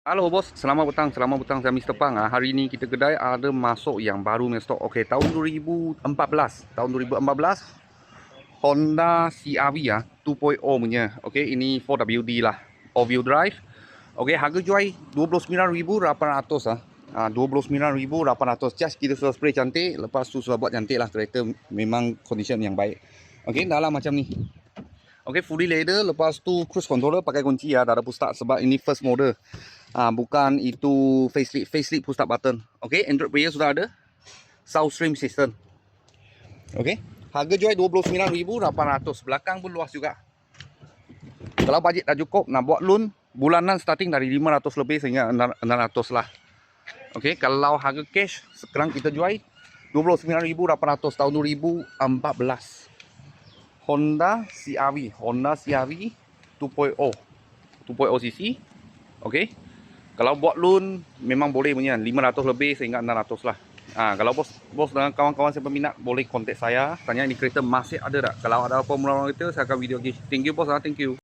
Halo bos, selamat petang saya Mr. Pang. Hari ini kita kedai ada masuk yang baru punya stok. Okey, tahun 2014. Tahun 2014 Honda CR-V 2.0 punya. Okey, ini 4WD lah. All-wheel drive. Okey, harga jual 29,800 29,800. Just kita sudah spray cantik, lepas tu sudah buat cantik lah kereta, memang condition yang baik. Okey, dalam macam ni. Okey, fully leather, lepas tu cruise controller pakai kunci dah ada push start sebab ini first model. Bukan itu facelift push start button. Okey, Android player sudah ada. Southstream system. Okey, harga jual 29,800. Belakang pun luas juga. Kalau bajet dah cukup nak buat loan, bulanan starting dari 500 lebih sehingga 600 lah. Okey, kalau harga cash sekarang kita jual 29,800 tahun 2014. Honda CR-V 2.0 cc. Okey. Kalau buat loan memang boleh punya 500 lebih sehingga 600 lah. Kalau bos dengan kawan-kawan saya peminat boleh kontak saya, tanya ini kereta masih ada tak. Kalau ada apa mula-mula kereta saya akan video lagi. Thank you bos, thank you.